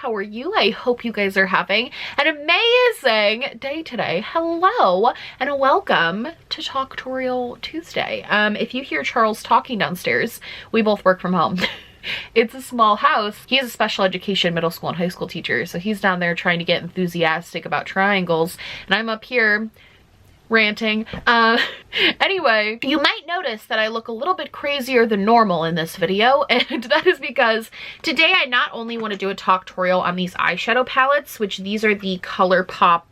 how are you? I hope you guys are having an amazing day today. Hello and welcome to Talktorial Tuesday. If you hear Charles talking downstairs, we both work from home. It's a small house. He is a special education middle school and high school teacher, so he's down there trying to get enthusiastic about triangles, and I'm up here ranting. Anyway, you might notice that I look a little bit crazier than normal in this video, and that is because today I not only want to do a talktorial on these eyeshadow palettes, which these are the Colourpop,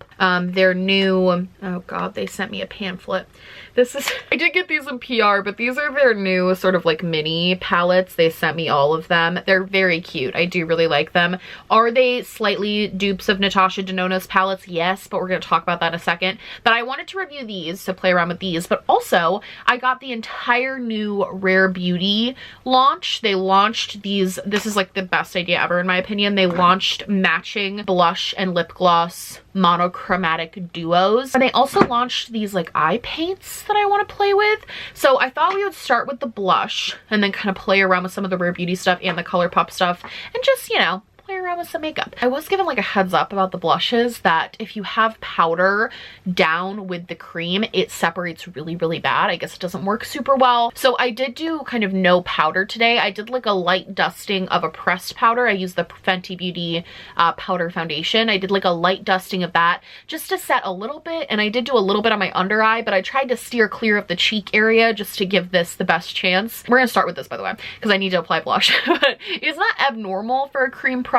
their new, oh god, they sent me a pamphlet. This is, I did get these in PR, but these are their new sort of like mini palettes. They sent me all of them. They're very cute. I do really like them. Are they slightly dupes of Natasha Denona's palettes? Yes, but we're going to talk about that in a second. But I wanted to review these, to play around with these, but also I got the entire new Rare Beauty launch. They launched these, this is like the best idea ever in my opinion. They launched matching blush and lip gloss monochromatic duos. And they also launched these like eye paints that I want to play with. So I thought we would start with the blush and then kind of play around with some of the Rare Beauty stuff and the Colourpop stuff and just, you know, play around with some makeup. I was given like a heads up about the blushes that if you have powder down with the cream, it separates really, really bad. I guess it doesn't work super well. So I did do kind of no powder today. I did like a light dusting of a pressed powder. I used the Fenty Beauty powder foundation. I did like a light dusting of that just to set a little bit, and I did do a little bit on my under eye, but I tried to steer clear of the cheek area just to give this the best chance. We're gonna start with this, by the way, because I need to apply blush. But it's not abnormal for a cream product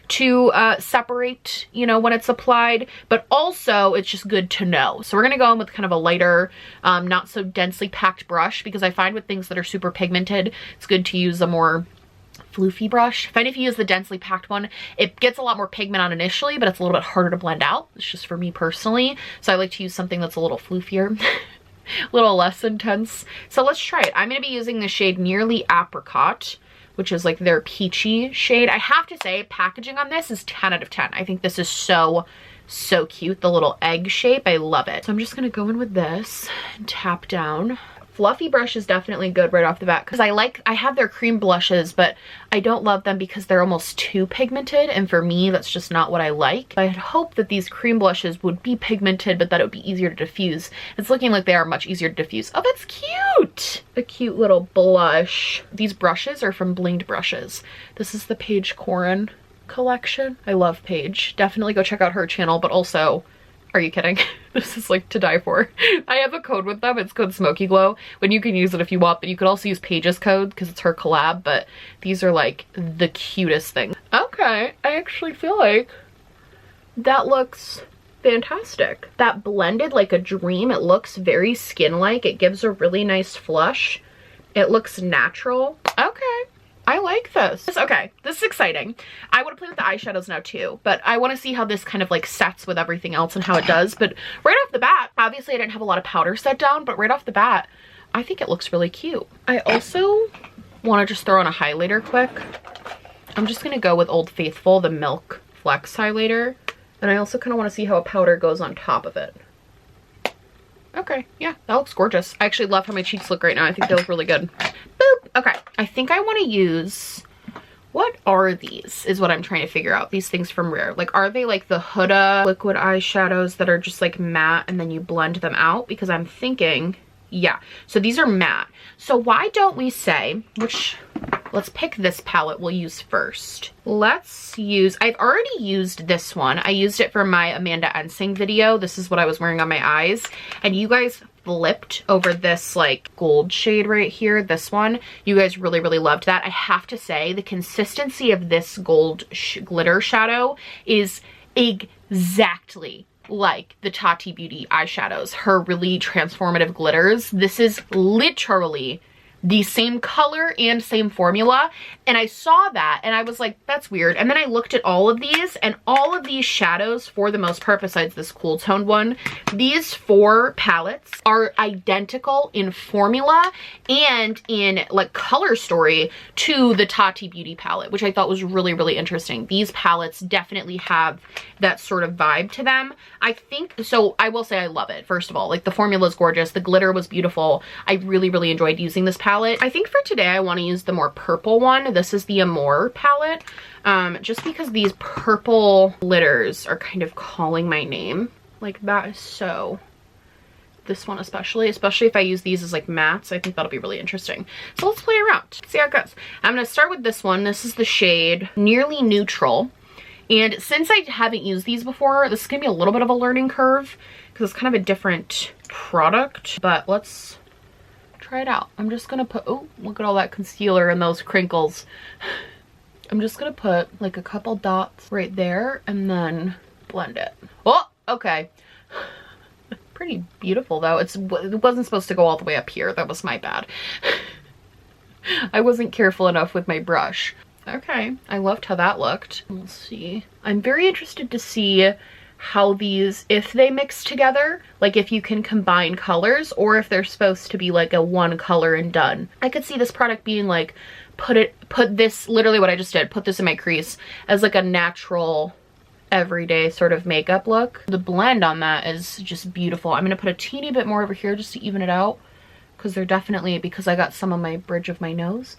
to separate, you know, when it's applied, but also it's just good to know. So we're gonna go in with kind of a lighter, not so densely packed brush, because I find with things that are super pigmented, it's good to use a more floofy brush. I find if you use the densely packed one, it gets a lot more pigment on initially, but it's a little bit harder to blend out. It's just for me personally. So I like to use something that's a little floofier. A little less intense. So let's try it. I'm gonna be using the shade Nearly Apricot, which is like their peachy shade. I have to say, packaging on this is 10 out of 10. I think this is so cute. The little egg shape, I love it. So I'm just gonna go in with this and tap down. Fluffy brush is definitely good right off the bat, because I have their cream blushes, but I don't love them because they're almost too pigmented, and for me that's just not what I like. I had hoped that these cream blushes would be pigmented, but that it would be easier to diffuse. It's looking like they are much easier to diffuse. Oh, that's cute! A cute little blush. These brushes are from Blinged Brushes. This is the Paige Corin collection. I love Paige. Definitely go check out her channel, but also, are you kidding? This is like to die for. I have a code with them. It's code Smokey Glow, when you can use it if you want, but you could also use Paige's code because it's her collab, but these are like the cutest thing. Okay, I actually feel like that looks fantastic. That blended like a dream. It looks very skin-like. It gives a really nice flush. It looks natural. Okay. I like this. Okay, this is exciting. I want to play with the eyeshadows now too, but I want to see how this kind of like sets with everything else and how it does. But right off the bat, obviously I didn't have a lot of powder set down, but right off the bat, I think it looks really cute. I also want to just throw on a highlighter quick. I'm just going to go with Old Faithful, the Milk Flex highlighter. And I also kind of want to see how a powder goes on top of it. Okay, yeah, that looks gorgeous. I actually love how my cheeks look right now. I think they look really good. Boop. Okay, I think I want to use, what are these is what I'm trying to figure out. These things from Rare. Like, are they like the Huda liquid eyeshadows that are just like matte and then you blend them out? Because I'm thinking, yeah, so these are matte. So why don't we say, let's pick this palette we'll use first. Let's use, I've already used this one. I used it for my Amanda Ensing video. This is what I was wearing on my eyes. And you guys flipped over this like gold shade right here, this one. You guys really, really loved that. I have to say the consistency of this gold glitter shadow is exactly like the Tati Beauty eyeshadows, her really transformative glitters. This is literally the same color and same formula, and I saw that and I was like, that's weird. And then I looked at all of these, and all of these shadows, for the most part, besides this cool toned one, these 4 palettes are identical in formula and in like color story to the Tati Beauty palette, which I thought was really, really interesting. These palettes definitely have that sort of vibe to them. I think, so I will say I love it. First of all, like the formula is gorgeous. The glitter was beautiful. I really, really enjoyed using this palette. palette. I think for today I want to use the more purple one. This is the Amore palette, just because these purple glitters are kind of calling my name. Like that is so... This one especially if I use these as like mattes, I think that'll be really interesting. So let's play around, see how it goes. I'm gonna start with this one. This is the shade Nearly Neutral. And since I haven't used these before, this is gonna be a little bit of a learning curve because it's kind of a different product, but let's try it out. I'm just gonna put, oh, look at all that concealer and those crinkles. I'm just gonna put like a couple dots right there and then blend it. Oh, okay. Pretty beautiful though. It wasn't supposed to go all the way up here. That was my bad. I wasn't careful enough with my brush. Okay, I loved how that looked. We'll see. I'm very interested to see how these, if they mix together, like if you can combine colors or if they're supposed to be like a one color and done. I could see this product being like, put this, literally what I just did, put this in my crease as like a natural everyday sort of makeup look. The blend on that is just beautiful. I'm gonna put a teeny bit more over here just to even it out because they're definitely, because I got some on my bridge of my nose.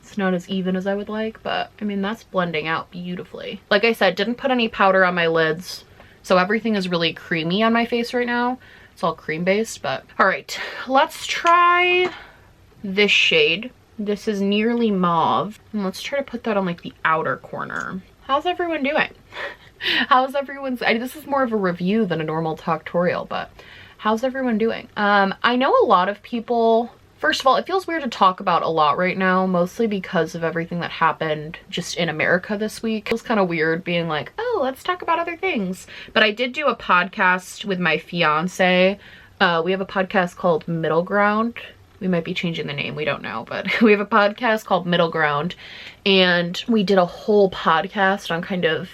It's not as even as I would like, but I mean, that's blending out beautifully. Like I said, didn't put any powder on my lids, so everything is really creamy on my face right now. It's all cream based, but all right, let's try this shade. This is Nearly Mauve, and let's try to put that on like the outer corner. How's everyone doing? How's everyone's, this is more of a review than a normal Talktorial, but how's everyone doing? I know a lot of people, first of all, it feels weird to talk about a lot right now, mostly because of everything that happened just in America this week. It feels kind of weird being like, oh, let's talk about other things. But I did do a podcast with my fiance. We have a podcast called Middle Ground. We might be changing the name, we don't know, but we have a podcast called Middle Ground, and we did a whole podcast on kind of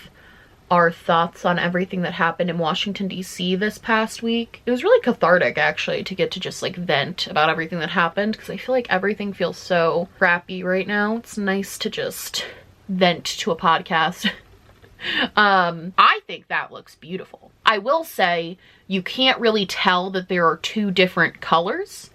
our thoughts on everything that happened in Washington, D.C. this past week. It was really cathartic, actually, to get to just like vent about everything that happened, because I feel like everything feels so crappy right now. It's nice to just vent to a podcast. I think that looks beautiful. I will say you can't really tell that there are two different colors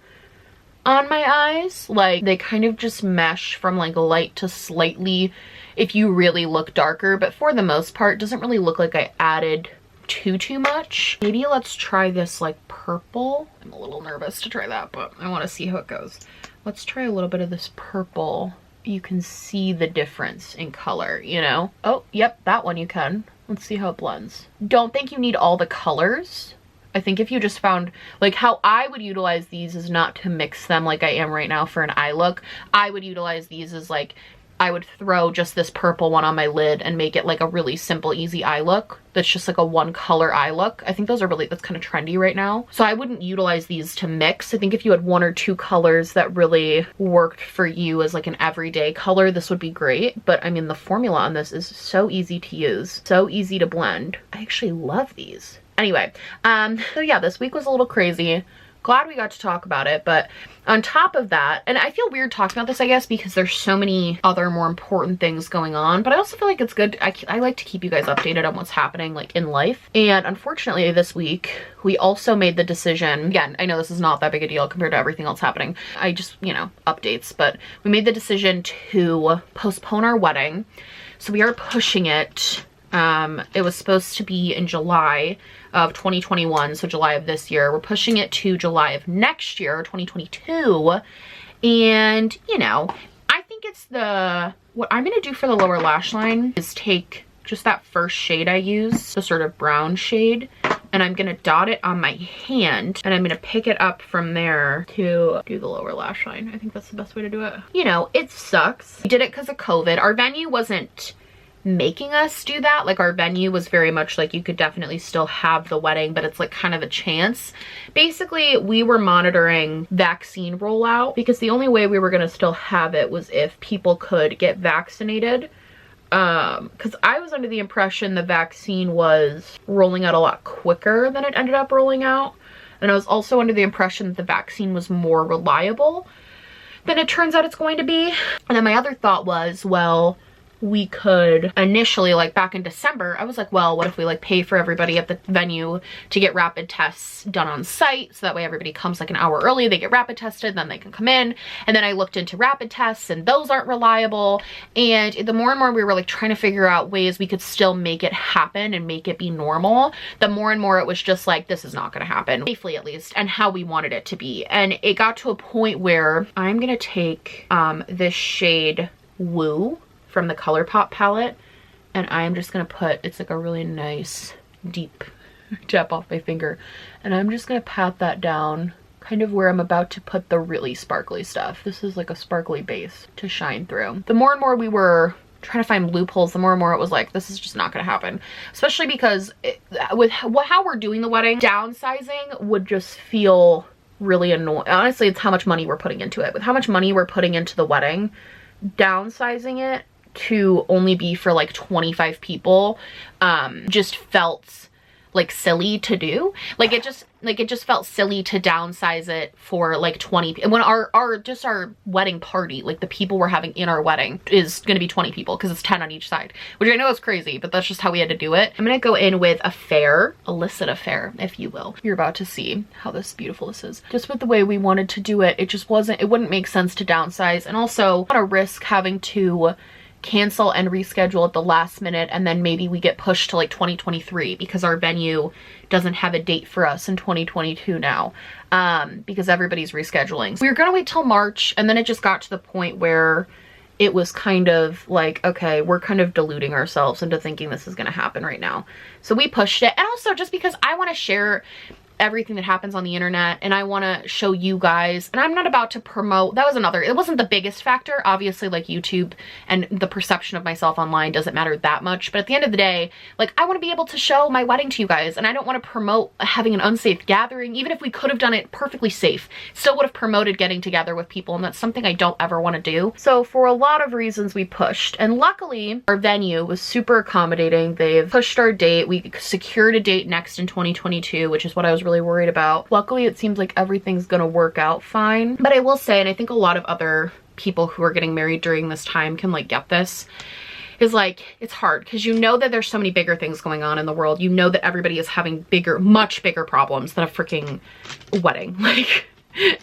on my eyes. Like they kind of just mesh from like light to slightly if you really look darker, but for the most part it doesn't really look like I added too much. Maybe let's try this like purple. I'm a little nervous to try that, but I want to see how it goes. Let's try a little bit of this purple. You can see the difference in color, you know? Oh, yep, that one you can. Let's see how it blends. Don't think you need all the colors. I think if you just found, like how I would utilize these is not to mix them like I am right now for an eye look. I would utilize these as like, I would throw just this purple one on my lid and make it like a really simple, easy eye look. That's just like a one color eye look. I think those are really, that's kind of trendy right now. So I wouldn't utilize these to mix. I think if you had one or two colors that really worked for you as like an everyday color, this would be great. But I mean, the formula on this is so easy to use, so easy to blend. I actually love these. Anyway, so yeah, this week was a little crazy. Glad we got to talk about it, but on top of that, and I feel weird talking about this, I guess, because there's so many other more important things going on, but I also feel like it's good. I like to keep you guys updated on what's happening like in life. And unfortunately this week, we also made the decision, again, I know this is not that big a deal compared to everything else happening. I just, you know, updates, but we made the decision to postpone our wedding. So we are pushing it. It was supposed to be in July of 2021, so July of this year. We're pushing it to July of next year, 2022. And, you know, I think it's what I'm gonna do for the lower lash line is take just that first shade I use, the sort of brown shade, and I'm gonna dot it on my hand, and I'm gonna pick it up from there to do the lower lash line. I think that's the best way to do it. You know, it sucks. We did it because of COVID. Our venue wasn't making us do that. Like our venue was very much like you could definitely still have the wedding, but it's like kind of a chance. Basically, we were monitoring vaccine rollout because the only way we were going to still have it was if people could get vaccinated. Because I was under the impression the vaccine was rolling out a lot quicker than it ended up rolling out. And I was also under the impression that the vaccine was more reliable than it turns out it's going to be. And then my other thought was, well, we could initially, like back in December, I was like, well, what if we like pay for everybody at the venue to get rapid tests done on site, so that way everybody comes like an hour early, they get rapid tested, then they can come in. And then I looked into rapid tests and those aren't reliable. And the more and more we were like trying to figure out ways we could still make it happen and make it be normal, the more and more it was just like, this is not going to happen, safely at least, and how we wanted it to be. And it got to a point where I'm going to take this shade Woo from the Colourpop palette, and I'm just gonna put, it's like a really nice deep tap off my finger, and I'm just gonna pat that down kind of where I'm about to put the really sparkly stuff. This is like a sparkly base to shine through. The more and more we were trying to find loopholes, the more and more it was like, this is just not gonna happen, especially because with how we're doing the wedding, downsizing would just feel really annoying. Honestly, it's how much money we're putting into it. With how much money we're putting into the wedding, downsizing it to only be for like 25 people just felt like silly to do. Like it just felt silly to downsize it for like 20 people when our wedding party, like the people we're having in our wedding, is gonna be 20 people because it's 10 on each side, which I know is crazy, but that's just how we had to do it. I'm gonna go in with a fair, illicit affair, if you will. You're about to see how beautiful this is. Just with the way we wanted to do it, it wouldn't make sense to downsize, and also not a risk having to cancel and reschedule at the last minute, and then maybe we get pushed to like 2023 because our venue doesn't have a date for us in 2022 now, because everybody's rescheduling. So we were gonna wait till March, and then it just got to the point where it was kind of like, okay, we're kind of deluding ourselves into thinking this is gonna happen right now. So we pushed it, and also just because I want to share everything that happens on the internet, and I want to show you guys, and I'm not about to promote. That was another, it wasn't the biggest factor, obviously, like YouTube and the perception of myself online doesn't matter that much, but at the end of the day, like, I want to be able to show my wedding to you guys, and I don't want to promote having an unsafe gathering. Even if we could have done it perfectly safe, still would have promoted getting together with people, and that's something I don't ever want to do. So for a lot of reasons we pushed, and luckily our venue was super accommodating. They've pushed our date. We secured a date next in 2022, which is what I was really worried about. Luckily, it seems like everything's gonna work out fine. But I will say, and I think a lot of other people who are getting married during this time can like get this, is like, it's hard because you know that there's so many bigger things going on in the world. You know that everybody is having bigger, much bigger problems than a freaking wedding. Like,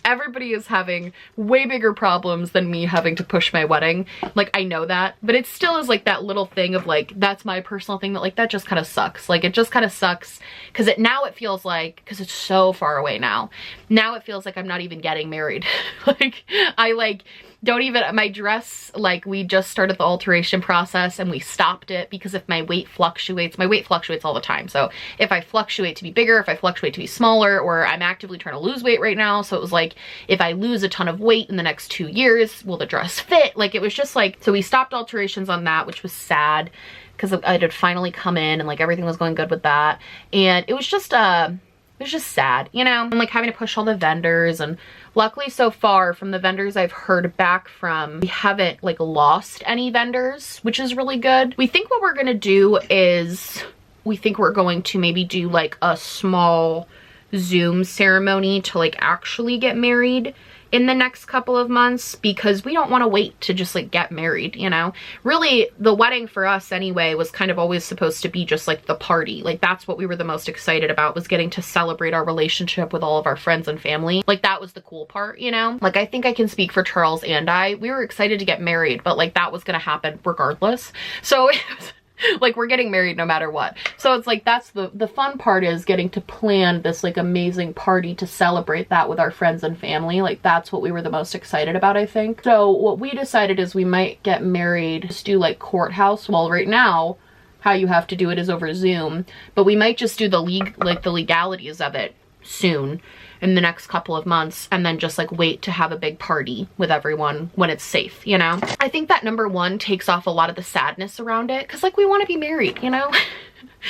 everybody is having way bigger problems than me having to push my wedding. Like, I know that, but it still is like that little thing of like, that's my personal thing that like, that just kind of sucks. Like, it just kind of sucks because now it feels like, because it's so far away now it feels like I'm not even getting married. Like, I like don't even, my dress, like, we just started the alteration process and we stopped it because if my weight fluctuates all the time. So if I fluctuate to be bigger, if I fluctuate to be smaller, or I'm actively trying to lose weight right now. So it was like, if I lose a ton of weight in the next 2 years, will the dress fit? Like, it was just like, so we stopped alterations on that, which was sad because I had finally come in and like everything was going good with that. And it was just sad, you know, and like having to push all the vendors. And luckily so far from the vendors I've heard back from, we haven't like lost any vendors, which is really good. We think what we're gonna do is, we think we're going to maybe do like a small Zoom ceremony to like actually get married in the next couple of months, because we don't want to wait to just like get married, you know. Really, the wedding for us anyway was kind of always supposed to be just like the party. Like, that's what we were the most excited about, was getting to celebrate our relationship with all of our friends and family. Like, that was the cool part, you know. Like, I think I can speak for Charles and I. We were excited to get married, but like that was gonna happen regardless. So it was like, we're getting married no matter what. So it's like, that's the fun part, is getting to plan this like amazing party to celebrate that with our friends and family. Like, that's what we were the most excited about, I think. So what we decided is we might get married, just do like courthouse. Well, right now how you have to do it is over Zoom, but we might just do the legalities of it soon in the next couple of months, and then just like wait to have a big party with everyone when it's safe, you know. I think that number one takes off a lot of the sadness around it, because like, we want to be married, you know.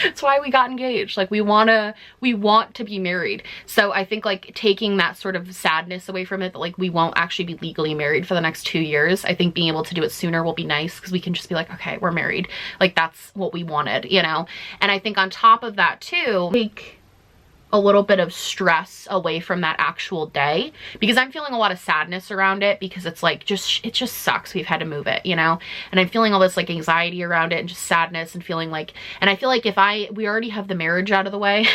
That's why we got engaged. Like, we want to be married. So I think like taking that sort of sadness away from it, that like we won't actually be legally married for the next 2 years, I think being able to do it sooner will be nice, because we can just be like, okay, we're married. Like, that's what we wanted, you know. And I think on top of that too, like, a little bit of stress away from that actual day, because I'm feeling a lot of sadness around it, because it's like it just sucks we've had to move it, you know, and I'm feeling all this like anxiety around it and just sadness and feeling like, and I feel like if we already have the marriage out of the way,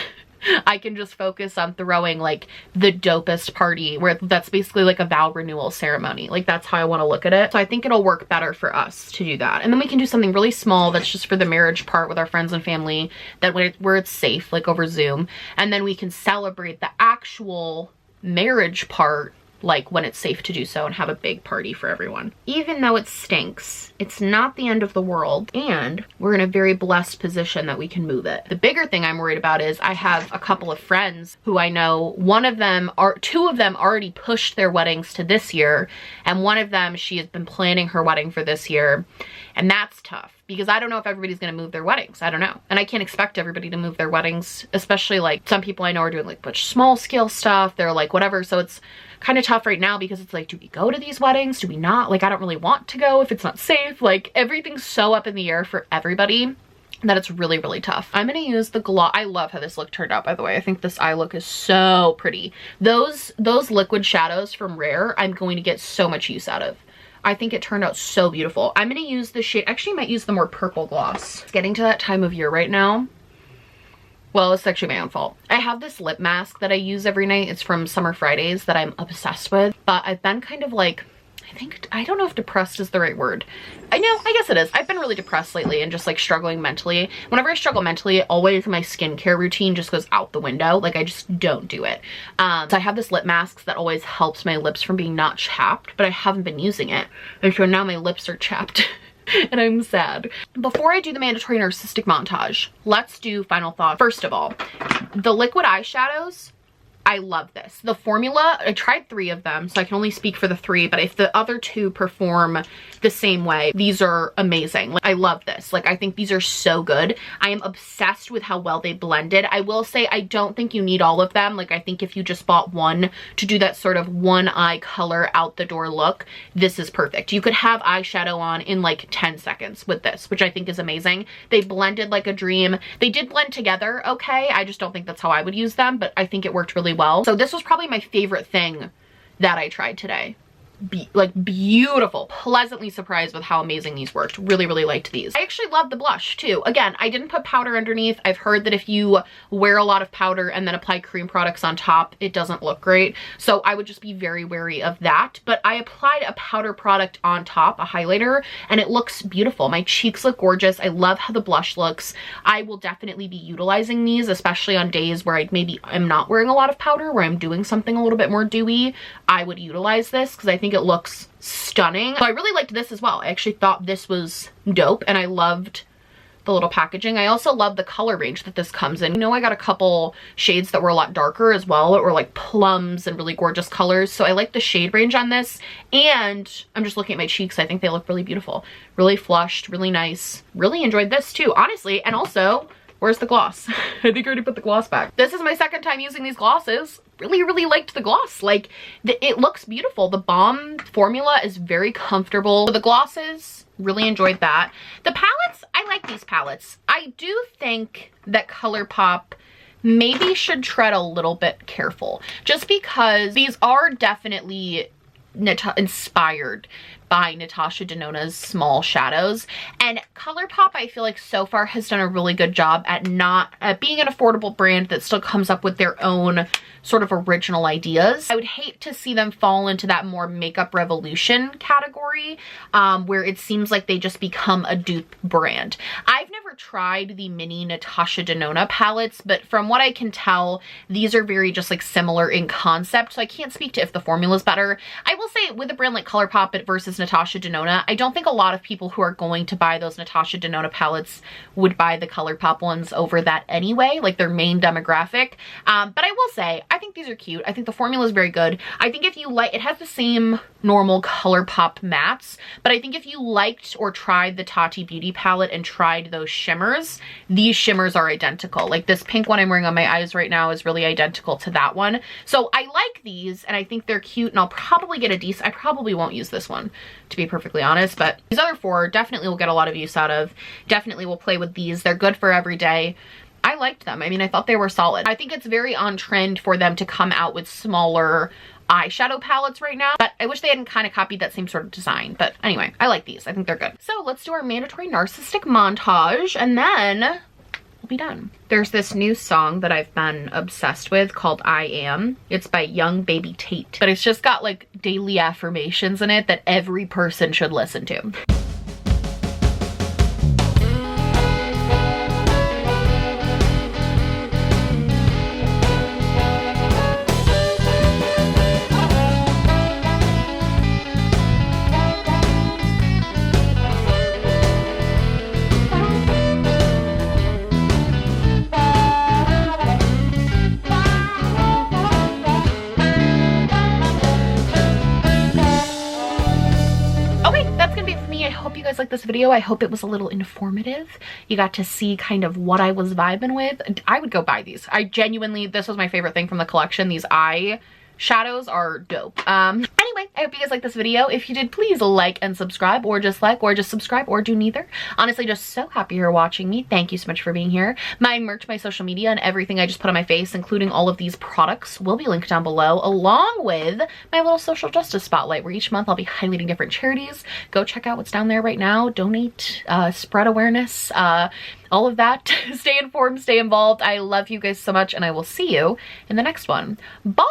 I can just focus on throwing like the dopest party where that's basically like a vow renewal ceremony. Like that's how I want to look at it. So I think it'll work better for us to do that. And then we can do something really small that's just for the marriage part with our friends and family, that where it's safe, like over Zoom. And then we can celebrate the actual marriage part like when it's safe to do so, and have a big party for everyone. Even though it stinks, it's not the end of the world, and we're in a very blessed position that we can move it. The bigger thing I'm worried about is I have a couple of friends who I know, two of them already pushed their weddings to this year, and one of them, she has been planning her wedding for this year, and that's tough. Because I don't know if everybody's gonna move their weddings. I don't know. And I can't expect everybody to move their weddings, especially like some people I know are doing like much small scale stuff. They're like whatever. So it's kind of tough right now, because it's like, do we go to these weddings? Do we not? Like, I don't really want to go if it's not safe. Like everything's so up in the air for everybody that it's really, really tough. I'm gonna use the gloss. I love how this look turned out, by the way. I think this eye look is so pretty. Those liquid shadows from Rare, I'm going to get so much use out of. I think it turned out so beautiful. I'm gonna use the shade, actually I might use the more purple gloss. It's getting to that time of year right now. Well, it's actually my own fault. I have this lip mask that I use every night. It's from Summer Fridays that I'm obsessed with, but I've been kind of like, I don't know if depressed is the right word. I guess it is. I've been really depressed lately and just like struggling mentally. Whenever I struggle mentally, always my skincare routine just goes out the window. Like I just don't do it. So I have this lip mask that always helps my lips from being not chapped, but I haven't been using it. And so now my lips are chapped. And I'm sad. Before I do the mandatory narcissistic montage, let's do final thought. First of all, the liquid eyeshadows, I love this. The formula, I tried 3 of them, so I can only speak for the 3, but if the other 2 perform the same way, these are amazing. Like, I love this. Like, I think these are so good. I am obsessed with how well they blended. I will say I don't think you need all of them. Like, I think if you just bought one to do that sort of one eye color out the door look, this is perfect. You could have eyeshadow on in like 10 seconds with this, which I think is amazing. They blended like a dream. They did blend together okay. I just don't think that's how I would use them, but I think it worked really well. So this was probably my favorite thing that I tried today. Beautiful. Pleasantly surprised with how amazing these worked. Really, really liked these. I actually love the blush too. Again, I didn't put powder underneath. I've heard that if you wear a lot of powder and then apply cream products on top, it doesn't look great. So I would just be very wary of that. But I applied a powder product on top, a highlighter, and it looks beautiful. My cheeks look gorgeous. I love how the blush looks. I will definitely be utilizing these, especially on days where I maybe am not wearing a lot of powder, where I'm doing something a little bit more dewy. I would utilize this because I think it looks stunning. So I really liked this as well. I actually thought this was dope, and I loved the little packaging. I also love the color range that this comes in. You know, I got a couple shades that were a lot darker as well, that were like plums and really gorgeous colors. So I like the shade range on this, and I'm just looking at my cheeks. I think they look really beautiful, really flushed, really nice. Really enjoyed this too, honestly. And also, where's the gloss? I think I already put the gloss back. This is my second time using these glosses. Really, really liked the gloss. Like, it looks beautiful. The balm formula is very comfortable. The glosses, really enjoyed that. The palettes, I like these palettes. I do think that Colourpop maybe should tread a little bit careful, just because these are definitely inspired by Natasha Denona's small shadows, and Colourpop I feel like so far has done a really good job at being an affordable brand that still comes up with their own sort of original ideas. I would hate to see them fall into that more makeup revolution category, where it seems like they just become a dupe brand. I've never tried the mini Natasha Denona palettes, but from what I can tell, these are very just like similar in concept, so I can't speak to if the formula is better. I will say with a brand like Colourpop versus Natasha Denona, I don't think a lot of people who are going to buy those Natasha Denona palettes would buy the Colourpop ones over that anyway, like their main demographic. But I will say, I think these are cute. I think the formula is very good. I think if you like, it has the same normal Colourpop mattes, but I think if you liked or tried the Tati Beauty palette and tried those shimmers, these shimmers are identical. Like this pink one I'm wearing on my eyes right now is really identical to that one. So I like these, and I think they're cute, and I'll probably get a decent, I probably won't use this one, to be perfectly honest, but these other 4 definitely will get a lot of use out of. Definitely will play with these. They're good for every day. I I liked them. I mean, I thought they were solid. I think it's very on trend for them to come out with smaller eyeshadow palettes right now, but I wish they hadn't kind of copied that same sort of design. But anyway, I like these. I think they're good. So let's do our mandatory narcissistic montage, and then we'll be done. There's this new song that I've been obsessed with called I Am. It's by Young Baby Tate, but it's just got like daily affirmations in it that every person should listen to. Like this video. I hope it was a little informative. You got to see kind of what I was vibing with. I would go buy these. I genuinely, this was my favorite thing from the collection. These eye shadows are dope. Anyway, I hope you guys like this video. If you did, please like and subscribe, or just subscribe, or do neither. Honestly, just so happy you're watching me. Thank you so much for being here. My merch, my social media, and everything I just put on my face, including all of these products, will be linked down below, along with my little social justice spotlight, where each month I'll be highlighting different charities. Go check out what's down there right now. Donate, spread awareness, all of that. Stay informed, stay involved. I love you guys so much, and I will see you in the next one. Bye!